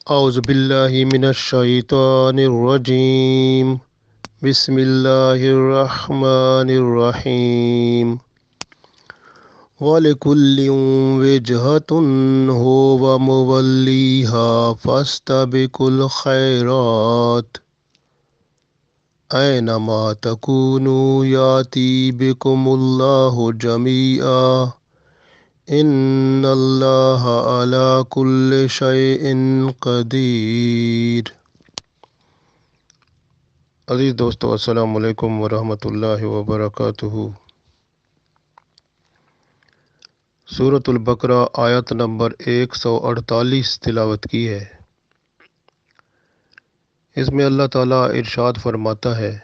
اعوذ باللہ من الشیطان الرجیم، بسم اللہ الرحمن الرحیم۔ وَلِكُلٍّ وِجْهَةٌ هُوَ مُوَلِّيهَا فَاسْتَبِقُوا الْخَيْرَاتِ أَيْنَمَا تَكُونُوا يَأْتِ بِكُمُ اللَّهُ جَمِيعًا ان اللہ علی کل شیء قدیر۔ عزیز دوستو، السلام علیکم ورحمۃ اللہ وبرکاتہ۔ سورۃ البقرہ آیت نمبر 148 تلاوت کی ہے۔ اس میں اللہ تعالیٰ ارشاد فرماتا ہے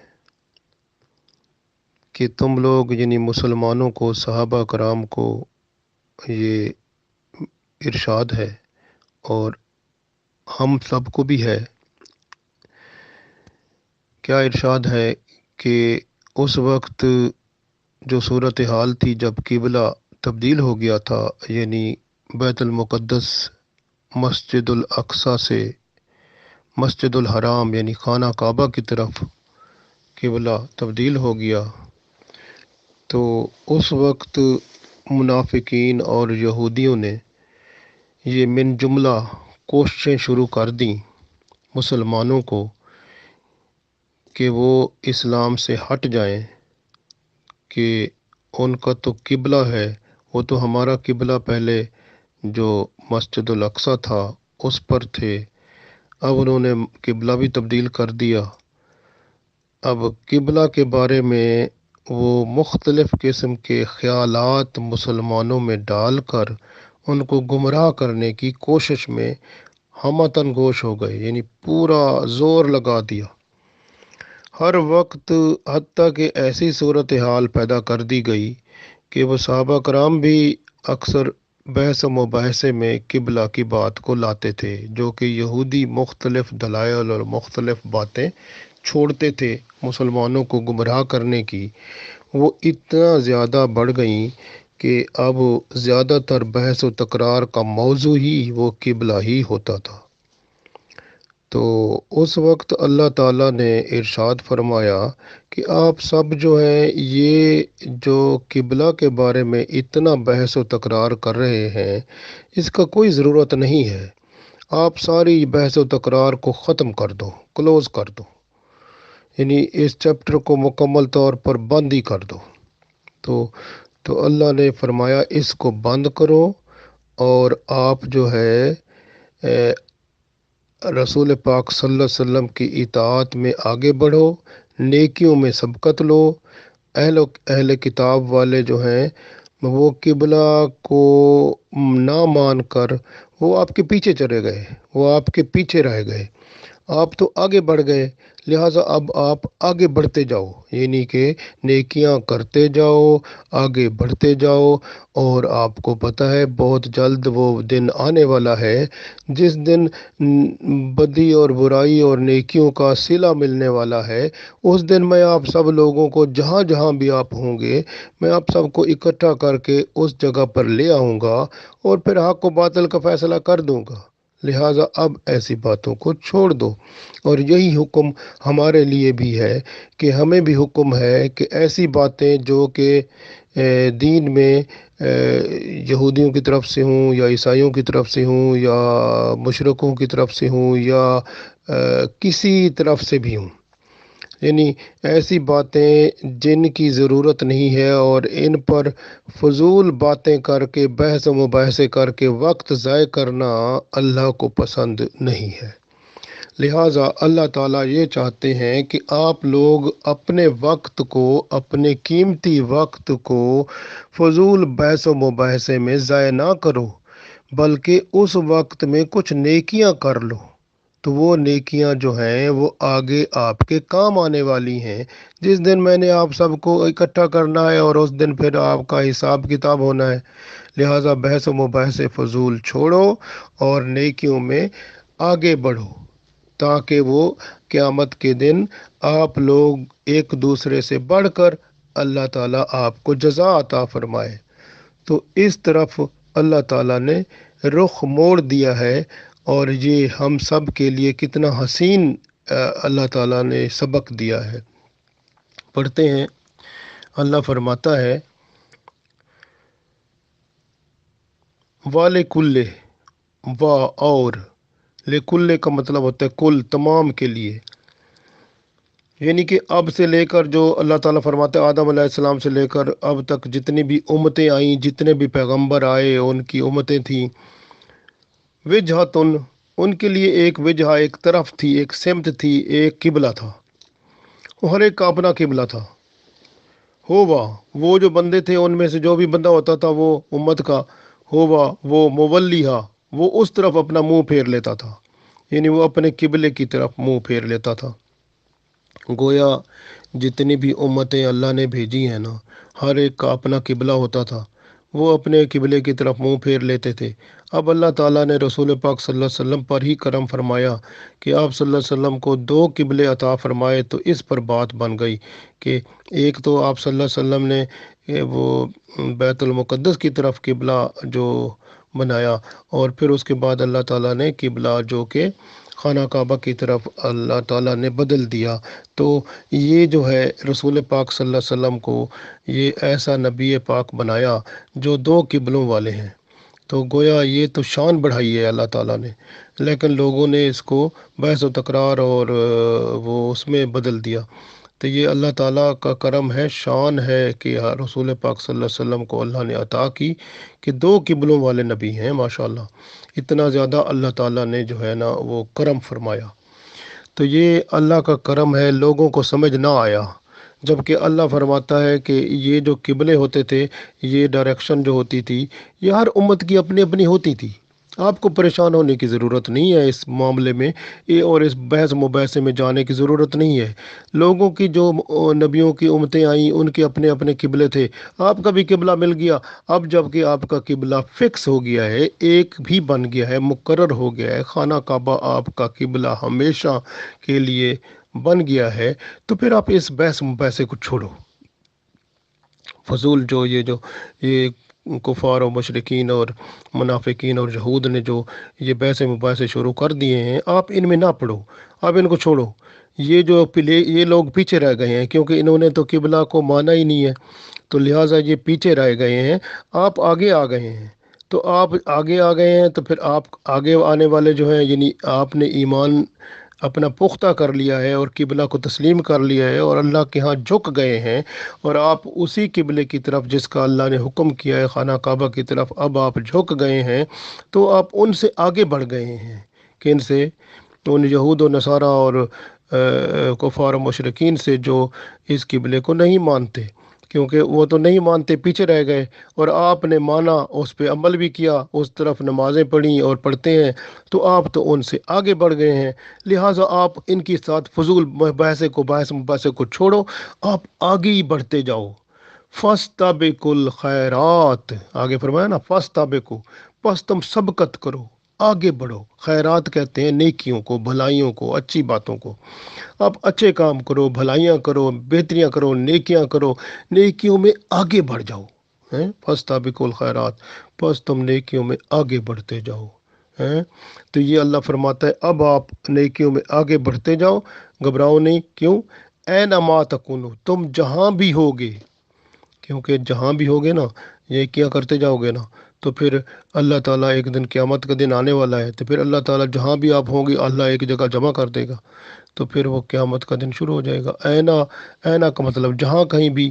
کہ تم لوگ یعنی مسلمانوں کو، صحابہ کرام کو یہ ارشاد ہے اور ہم سب کو بھی ہے۔ کیا ارشاد ہے کہ اس وقت جو صورتحال تھی جب قبلہ تبدیل ہو گیا تھا، یعنی بیت المقدس مسجد الاقصی سے مسجد الحرام یعنی خانہ کعبہ کی طرف قبلہ تبدیل ہو گیا، تو اس وقت منافقین اور یہودیوں نے یہ من جملہ کوششیں شروع کر دیں مسلمانوں کو کہ وہ اسلام سے ہٹ جائیں، کہ ان کا تو قبلہ ہے، وہ تو ہمارا قبلہ پہلے جو مسجد الاقصی تھا اس پر تھے، اب انہوں نے قبلہ بھی تبدیل کر دیا۔ اب قبلہ کے بارے میں وہ مختلف قسم کے خیالات مسلمانوں میں ڈال کر ان کو گمراہ کرنے کی کوشش میں ہمتن گوش ہو گئے، یعنی پورا زور لگا دیا۔ ہر وقت حتیٰ کہ ایسی صورتحال پیدا کر دی گئی کہ وہ صحابہ کرام بھی اکثر بحث و مباحثے میں قبلہ کی بات کو لاتے تھے، جو کہ یہودی مختلف دلائل اور مختلف باتیں چھوڑتے تھے مسلمانوں کو گمراہ کرنے کی، وہ اتنا زیادہ بڑھ گئیں کہ اب زیادہ تر بحث و تکرار کا موضوع ہی وہ قبلہ ہی ہوتا تھا۔ تو اس وقت اللہ تعالیٰ نے ارشاد فرمایا کہ آپ سب جو ہیں یہ جو قبلہ کے بارے میں اتنا بحث و تکرار کر رہے ہیں، اس کا کوئی ضرورت نہیں ہے۔ آپ ساری بحث و تکرار کو ختم کر دو، کلوز کر دو، یعنی اس چیپٹر کو مکمل طور پر بند ہی کر دو۔ تو اللہ نے فرمایا اس کو بند کرو اور آپ جو ہے رسول پاک صلی اللہ علیہ وسلم کی اطاعت میں آگے بڑھو، نیکیوں میں سبقت لو۔ اہل کتاب والے جو ہیں وہ قبلہ کو نہ مان کر وہ آپ کے پیچھے چلے گئے، وہ آپ کے پیچھے رہ گئے، آپ تو آگے بڑھ گئے، لہٰذا اب آپ آگے بڑھتے جاؤ، یعنی کہ نیکیاں کرتے جاؤ، آگے بڑھتے جاؤ۔ اور آپ کو پتہ ہے بہت جلد وہ دن آنے والا ہے جس دن بدی اور برائی اور نیکیوں کا صلہ ملنے والا ہے۔ اس دن میں آپ سب لوگوں کو جہاں جہاں بھی آپ ہوں گے، میں آپ سب کو اکٹھا کر کے اس جگہ پر لے آؤں گا اور پھر حق و باطل کا فیصلہ کر دوں گا۔ لہٰذا اب ایسی باتوں کو چھوڑ دو۔ اور یہی حکم ہمارے لیے بھی ہے کہ ہمیں بھی حکم ہے کہ ایسی باتیں جو کہ دین میں یہودیوں کی طرف سے ہوں یا عیسائیوں کی طرف سے ہوں یا مشرکوں کی طرف سے ہوں یا کسی طرف سے بھی ہوں، یعنی ایسی باتیں جن کی ضرورت نہیں ہے اور ان پر فضول باتیں کر کے بحث و مباحثے کر کے وقت ضائع کرنا اللہ کو پسند نہیں ہے۔ لہٰذا اللہ تعالیٰ یہ چاہتے ہیں کہ آپ لوگ اپنے وقت کو، اپنے قیمتی وقت کو فضول بحث و مباحثے میں ضائع نہ کرو، بلکہ اس وقت میں کچھ نیکیاں کر لو۔ تو وہ نیکیاں جو ہیں وہ آگے آپ کے کام آنے والی ہیں، جس دن میں نے آپ سب کو اکٹھا کرنا ہے اور اس دن پھر آپ کا حساب کتاب ہونا ہے۔ لہٰذا بحث و مباحثے فضول چھوڑو اور نیکیوں میں آگے بڑھو، تاکہ وہ قیامت کے دن آپ لوگ ایک دوسرے سے بڑھ کر اللہ تعالیٰ آپ کو جزا عطا فرمائے۔ تو اس طرف اللہ تعالیٰ نے رخ موڑ دیا ہے اور یہ ہم سب کے لیے کتنا حسین اللہ تعالیٰ نے سبق دیا ہے۔ پڑھتے ہیں، اللہ فرماتا ہے وَلِكُلِّ، اور لِكُلِّ کا مطلب ہوتا ہے کل، تمام کے لیے، یعنی کہ اب سے لے کر جو اللہ تعالیٰ فرماتے ہیں آدم علیہ السلام سے لے کر اب تک جتنی بھی امتیں آئیں، جتنے بھی پیغمبر آئے ان کی امتیں تھیں، وجہتن، ان کے لیے ایک وجہ، ایک طرف تھی، ایک سمت تھی، ایک قبلہ تھا، ہر ایک کا اپنا قبلہ تھا۔ ہوا، وہ جو بندے تھے ان میں سے جو بھی بندہ ہوتا تھا وہ امت کا، ہوا وہ مولیہا، وہ اس طرف اپنا منہ پھیر لیتا تھا، یعنی وہ اپنے قبلے کی طرف منہ پھیر لیتا تھا۔ گویا جتنی بھی امتیں اللہ نے بھیجی ہیں نا، ہر ایک کا اپنا قبلہ ہوتا تھا، وہ اپنے قبلے کی طرف منہ پھیر لیتے تھے۔ اب اللہ تعالیٰ نے رسول پاک صلی اللہ علیہ وسلم پر ہی کرم فرمایا کہ آپ صلی اللہ علیہ وسلم کو دو قبلے عطا فرمائے، تو اس پر بات بن گئی کہ ایک تو آپ صلی اللہ علیہ وسلم نے وہ بیت المقدس کی طرف قبلہ جو بنایا، اور پھر اس کے بعد اللہ تعالیٰ نے قبلہ جو کہ خانہ کعبہ کی طرف اللہ تعالیٰ نے بدل دیا۔ تو یہ جو ہے رسول پاک صلی اللہ علیہ وسلم کو یہ ایسا نبی پاک بنایا جو دو قبلوں والے ہیں، تو گویا یہ تو شان بڑھائی ہے اللہ تعالیٰ نے، لیکن لوگوں نے اس کو بحث و تکرار اور وہ اس میں بدل دیا۔ تو یہ اللہ تعالیٰ کا کرم ہے، شان ہے کہ رسول پاک صلی اللہ علیہ وسلم کو اللہ نے عطا کی کہ دو قبلوں والے نبی ہیں، ماشاءاللہ، اتنا زیادہ اللہ تعالیٰ نے جو ہے نا وہ کرم فرمایا۔ تو یہ اللہ کا کرم ہے، لوگوں کو سمجھ نہ آیا، جبکہ اللہ فرماتا ہے کہ یہ جو قبلے ہوتے تھے، یہ ڈائریکشن جو ہوتی تھی، یہ ہر امت کی اپنی اپنی ہوتی تھی، آپ کو پریشان ہونے کی ضرورت نہیں ہے اس معاملے میں، یہ اور اس بحث مباحثے میں جانے کی ضرورت نہیں ہے۔ لوگوں کی جو نبیوں کی امتیں آئیں ان کے اپنے اپنے قبلے تھے، آپ کا بھی قبلہ مل گیا۔ اب جب کہ آپ کا قبلہ فکس ہو گیا ہے، ایک بھی بن گیا ہے، مقرر ہو گیا ہے، خانہ کعبہ آپ کا قبلہ ہمیشہ کے لیے بن گیا ہے، تو پھر آپ اس بحث مباحثے کو چھوڑو۔ فضول یہ کفار و مشرکین اور منافقین اور یہود نے جو یہ بحث مباحثے شروع کر دیے ہیں، آپ ان میں نہ پڑو، آپ ان کو چھوڑو۔ یہ لوگ پیچھے رہ گئے ہیں کیونکہ انہوں نے تو قبلہ کو مانا ہی نہیں ہے، تو لہٰذا یہ پیچھے رہ گئے ہیں، آپ آگے آ گئے ہیں۔ تو آپ آگے آ گئے ہیں تو پھر آپ آگے آنے والے جو ہیں، یعنی آپ نے ایمان اپنا پختہ کر لیا ہے اور قبلہ کو تسلیم کر لیا ہے اور اللہ کے ہاں جھک گئے ہیں، اور آپ اسی قبلے کی طرف جس کا اللہ نے حکم کیا ہے، خانہ کعبہ کی طرف اب آپ جھک گئے ہیں، تو آپ ان سے آگے بڑھ گئے ہیں، کہ ان سے، ان یہود و نصارہ اور کفار و مشرکین سے جو اس قبلے کو نہیں مانتے، کیونکہ وہ تو نہیں مانتے، پیچھے رہ گئے، اور آپ نے مانا، اس پہ عمل بھی کیا، اس طرف نمازیں پڑھیں اور پڑھتے ہیں، تو آپ تو ان سے آگے بڑھ گئے ہیں۔ لہٰذا آپ ان کے ساتھ فضول بحث مباحثے کو چھوڑو، آپ آگے ہی بڑھتے جاؤ۔ فَاسْتَبِقُوا الْخَيْرَاتِ، آگے فرمایا نا، فَاسْتَبِقُوا، پس تم سبقت کرو، آگے بڑھو۔ خیرات کہتے ہیں نیکیوں کو، بھلائیوں کو، اچھی باتوں کو۔ آپ اچھے کام کرو، بھلائیاں کرو، بہتریاں کرو، نیکیاں کرو، نیکیوں میں آگے بڑھ جاؤ۔ فَاسْتَبِقُوا الْخَيْرَاتِ، پس تم نیکیوں میں آگے بڑھتے جاؤ۔ تو یہ اللہ فرماتا ہے اب آپ نیکیوں میں آگے بڑھتے جاؤ، گھبراؤ نہیں۔ کیوں؟ اَيْنَمَا تَكُونُوا، تم جہاں بھی ہوگے، کیونکہ جہاں بھی ہوگے نا، یہ کیا کرتے جاؤ گے نا، تو پھر اللہ تعالیٰ ایک دن قیامت کا دن آنے والا ہے، تو پھر اللہ تعالیٰ جہاں بھی آپ ہوں گے اللہ ایک جگہ جمع کر دے گا، تو پھر وہ قیامت کا دن شروع ہو جائے گا۔ اینا کا مطلب جہاں کہیں بھی،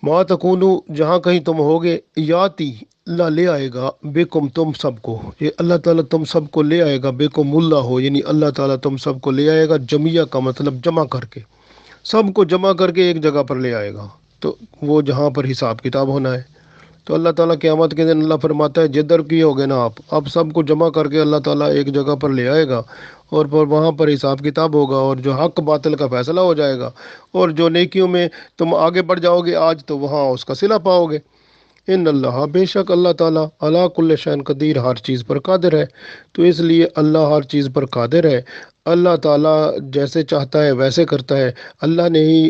ما تکونو، جہاں کہیں تم ہوگے، یاتی، اللہ لے آئے گا، بیکم، تم سب کو، یہ اللہ تعالیٰ تم سب کو لے آئے گا، بیکم اللہ ہو، یعنی اللہ تعالیٰ تم سب کو لے آئے گا، جمعیہ کا مطلب جمع کر کے، سب کو جمع کر کے ایک جگہ پر لے آئے گا، تو وہ جہاں پر حساب کتاب ہونا ہے۔ تو اللہ تعالیٰ قیامت کے دن اللہ فرماتا ہے جدھر کی ہوگے نا آپ، اب سب کو جمع کر کے اللہ تعالیٰ ایک جگہ پر لے آئے گا، اور پھر وہاں پر حساب کتاب ہوگا، اور جو حق باطل کا فیصلہ ہو جائے گا، اور جو نیکیوں میں تم آگے بڑھ جاؤ گے آج، تو وہاں اس کا صلہ پاؤ گے۔ ان اللہ، بے شک اللہ تعالیٰ، علی کل شیء قدیر، ہر چیز پر قادر ہے۔ تو اس لیے اللہ ہر چیز پر قادر ہے، اللہ تعالیٰ جیسے چاہتا ہے ویسے کرتا ہے۔ اللہ نے ہی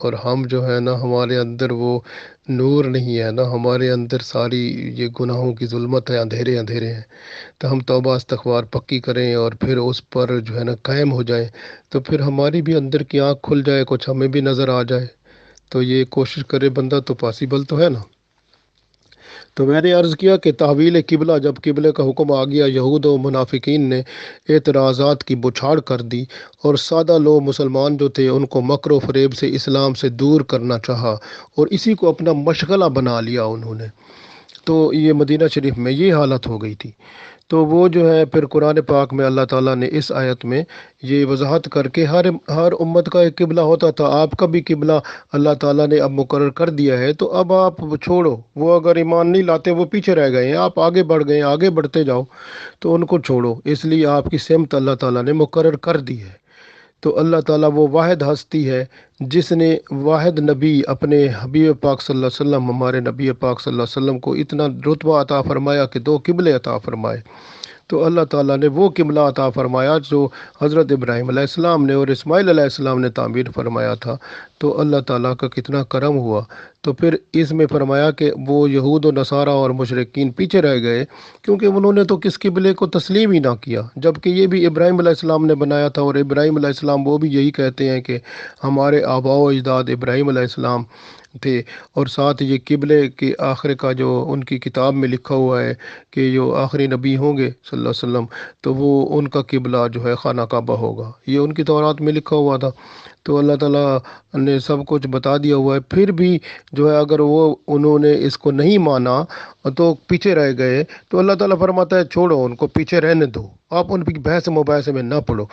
اور ہم جو ہے نا ہمارے اندر وہ نور نہیں ہے نا، ہمارے اندر ساری یہ گناہوں کی ظلمت ہے، اندھیرے اندھیرے ہیں، تو ہم توبہ استغفار پکی کریں اور پھر اس پر جو ہے نا قائم ہو جائیں، تو پھر ہماری بھی اندر کی آنکھ کھل جائے، کچھ ہمیں بھی نظر آ جائے، تو یہ کوشش کرے بندہ تو پاسیبل تو ہے نا۔ تو میں نے عرض کیا کہ تحویل قبلہ، جب قبلے کا حکم آ گیا، یہود و منافقین نے اعتراضات کی بچھاڑ کر دی، اور سادہ لوگ مسلمان جو تھے ان کو مکر و فریب سے اسلام سے دور کرنا چاہا، اور اسی کو اپنا مشغلہ بنا لیا انہوں نے۔ تو یہ مدینہ شریف میں یہ حالت ہو گئی تھی۔ تو وہ جو ہے پھر قرآن پاک میں اللہ تعالیٰ نے اس آیت میں یہ وضاحت کر کے ہر امت کا ایک قبلہ ہوتا تھا، آپ کا بھی قبلہ اللہ تعالیٰ نے اب مقرر کر دیا ہے، تو اب آپ چھوڑو، وہ اگر ایمان نہیں لاتے وہ پیچھے رہ گئے ہیں، آپ آگے بڑھ گئے ہیں، آگے بڑھتے جاؤ، تو ان کو چھوڑو، اس لیے آپ کی سمت اللہ تعالیٰ نے مقرر کر دی ہے۔ تو اللہ تعالیٰ وہ واحد ہستی ہے جس نے واحد نبی اپنے حبیب پاک صلی اللہ علیہ وسلم، ہمارے نبی پاک صلی اللہ علیہ وسلم کو اتنا رتبہ عطا فرمایا کہ 2 قبلے عطا فرمائے۔ تو اللہ تعالیٰ نے وہ قبلہ عطا فرمایا جو حضرت ابراہیم علیہ السلام نے اور اسماعیل علیہ السلام نے تعمیر فرمایا تھا۔ تو اللہ تعالیٰ کا کتنا کرم ہوا۔ تو پھر اس میں فرمایا کہ وہ یہود و نصارہ اور مشرکین پیچھے رہ گئے، کیونکہ انہوں نے تو کس قبلے کو تسلیم ہی نہ کیا، جبکہ یہ بھی ابراہیم علیہ السلام نے بنایا تھا، اور ابراہیم علیہ السلام وہ بھی یہی کہتے ہیں کہ ہمارے آباء و اجداد ابراہیم علیہ السلام تھے، اور ساتھ یہ قبلے کے آخر کا جو ان کی کتاب میں لکھا ہوا ہے کہ جو آخری نبی ہوں گے صلی اللہ علیہ وسلم، تو وہ ان کا قبلہ جو ہے خانہ کعبہ ہوگا، یہ ان کی تورات میں لکھا ہوا تھا۔ تو اللہ تعالیٰ نے سب کچھ بتا دیا ہوا ہے، پھر بھی جو ہے اگر انہوں نے اس کو نہیں مانا تو پیچھے رہ گئے، تو اللہ تعالیٰ فرماتا ہے چھوڑو ان کو، پیچھے رہنے دو، آپ ان کی بحث مباحثے میں نہ پڑو،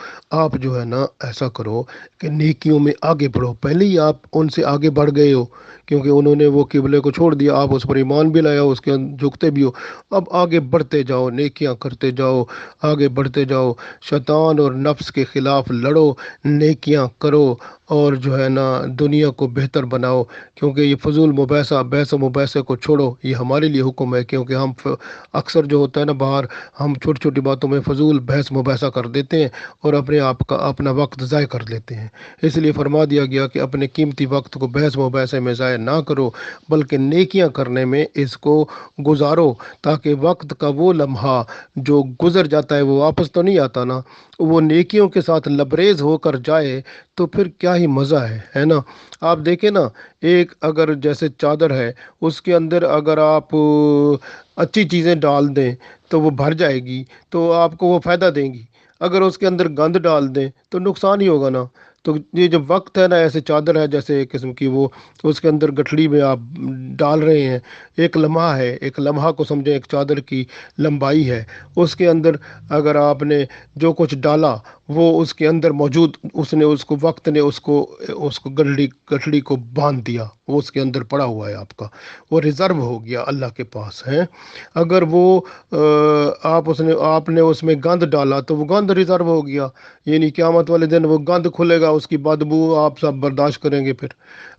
آپ جو ہے نا ایسا کرو کہ نیکیوں میں آگے بڑھو، پہلے ہی آپ ان سے آگے بڑھ گئے ہو، کیونکہ انہوں نے وہ قبلے کو چھوڑ دیا، آپ اس پر ایمان بھی لایا، اس کے جھکتے بھی ہو، اب آگے بڑھتے جاؤ، نیکیاں کرتے جاؤ، آگے بڑھتے جاؤ، شیطان اور نفس کے خلاف لڑو، نیکیاں کرو، اور جو ہے نا دنیا کو بہتر بناؤ، کیونکہ یہ فضول مباحثہ، بحث و مباحثے کو چھوڑو، یہ ہمارے لیے حکم ہے، کیونکہ ہم اکثر جو ہوتا ہے نا باہر، ہم چھوٹی چھوٹی باتوں میں فضول بحث مباحثہ کر دیتے ہیں اور اپنے آپ کا اپنا وقت ضائع کر لیتے ہیں، اس لیے فرما دیا گیا کہ اپنے قیمتی وقت کو بحث مباحثے میں ضائع نہ کرو، بلکہ نیکیاں کرنے میں اس کو گزارو، تاکہ وقت کا وہ لمحہ جو گزر جاتا ہے وہ واپس تو نہیں آتا نا، وہ نیکیوں کے ساتھ لبریز ہو کر جائے، تو پھر کیا ہی مزہ ہے نا۔ آپ دیکھیں نا، ایک اگر جیسے چادر ہے، اس کے اندر اگر آپ اچھی چیزیں ڈال دیں تو وہ بھر جائے گی، تو آپ کو وہ فائدہ دیں گی، اگر اس کے اندر گند ڈال دیں تو نقصان ہی ہوگا نا۔ تو یہ جو وقت ہے نا، ایسے چادر ہے جیسے ایک قسم کی، وہ اس کے اندر گٹھڑی میں آپ ڈال رہے ہیں، ایک لمحہ ہے، ایک لمحہ کو سمجھیں، ایک چادر کی لمبائی ہے، اس کے اندر اگر آپ نے جو کچھ ڈالا وہ اس کے اندر موجود، اس نے اس کو وقت نے اس کو گٹھڑی کو باندھ دیا، وہ اس کے اندر پڑا ہوا ہے، آپ کا وہ ریزرو ہو گیا اللہ کے پاس ہے۔ اگر وہ آپ نے اس میں گند ڈالا تو وہ گند ریزرو ہو گیا، یعنی قیامت والے دن وہ گند کھلے گا، اس کی بدبو آپ سب برداشت کریں گے۔ پھر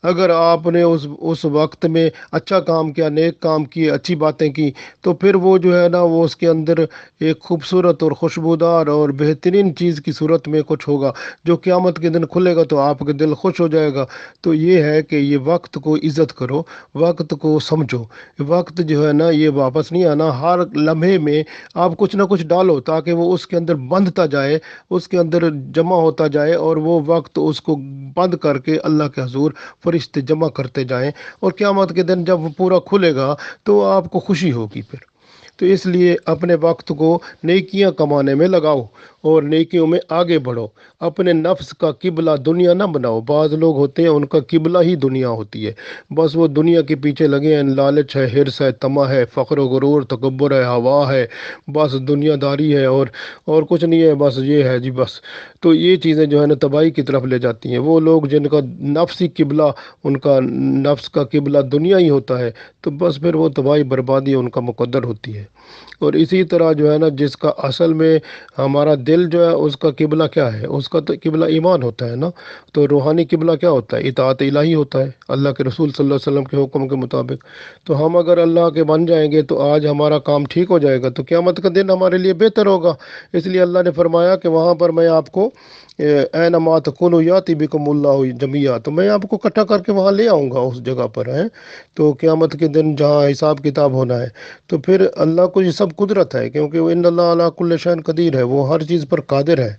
اگر آپ نے اس وقت میں اچھا کام کیا، نیک کام کیے، اچھی باتیں کی، تو پھر وہ جو ہے نا وہ اس کے اندر ایک خوبصورت اور خوشبودار اور بہترین چیز کی صورت میں کچھ ہوگا، جو قیامت کے دن کھلے گا تو آپ کے دل خوش ہو جائے گا۔ تو یہ ہے کہ یہ وقت کو عزت کرو، وقت کو سمجھو، وقت جو ہے نا یہ واپس نہیں آنا، ہر لمحے میں آپ کچھ نہ کچھ ڈالو تاکہ وہ اس کے اندر بندھتا جائے، اس کے اندر جمع ہوتا جائے، اور وہ وقت اس کو بند کر کے اللہ کے حضور فرشتے جمع کرتے جائیں، اور قیامت کے دن جب وہ پورا کھلے گا تو آپ کو خوشی ہوگی پھر۔ تو اس لیے اپنے وقت کو نیکیاں کمانے میں لگاؤ اور نیکیوں میں آگے بڑھو، اپنے نفس کا قبلہ دنیا نہ بناؤ۔ بعض لوگ ہوتے ہیں ان کا قبلہ ہی دنیا ہوتی ہے، بس وہ دنیا کے پیچھے لگے ہیں، لالچ ہے، حرص ہے، طمع ہے، فخر و غرور، تکبر ہے، ہوا ہے، بس دنیا داری ہے، اور کچھ نہیں ہے، بس یہ ہے جی بس۔ تو یہ چیزیں جو ہے نا تباہی کی طرف لے جاتی ہیں۔ وہ لوگ جن کا نفسی قبلہ، ان کا نفس کا قبلہ دنیا ہی ہوتا ہے، تو بس پھر وہ تباہی بربادی ان کا مقدر ہوتی ہے۔ اور اسی طرح جو ہے نا جس کا اصل میں ہمارا دل جو ہے اس کا قبلہ کیا ہے، اس کا تو قبلہ ایمان ہوتا ہے نا، تو روحانی قبلہ کیا ہوتا ہے؟ اطاعت الہی ہوتا ہے، اللہ کے رسول صلی اللہ علیہ وسلم کے حکم کے مطابق۔ تو ہم اگر اللہ کے بن جائیں گے تو آج ہمارا کام ٹھیک ہو جائے گا، تو قیامت کا دن ہمارے لیے بہتر ہوگا۔ اس لیے اللہ نے فرمایا کہ وہاں پر میں آپ کو اینما تکونوا یاتی بکم اللہ جمیعا، تو میں آپ کو اکٹھا کر کے وہاں لے آؤں گا اس جگہ پر ہے، تو قیامت کے دن جہاں حساب کتاب ہونا ہے۔ تو پھر اللہ کو یہ سب قدرت ہے، کیونکہ وہ ان اللہ علی کل شیء قدیر ہے، وہ ہر چیز پر قادر ہے۔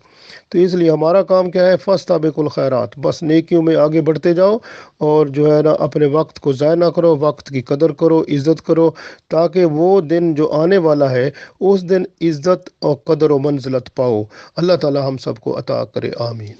تو اس لیے ہمارا کام کیا ہے؟ فاستبقوا الخیرات، بس نیکیوں میں آگے بڑھتے جاؤ، اور جو ہے نا اپنے وقت کو ضائع نہ کرو، وقت کی قدر کرو، عزت کرو، تاکہ وہ دن جو آنے والا ہے اس دن عزت اور قدر و منزلت پاؤ۔ اللہ تعالی ہم سب کو عطا کرے، آمین۔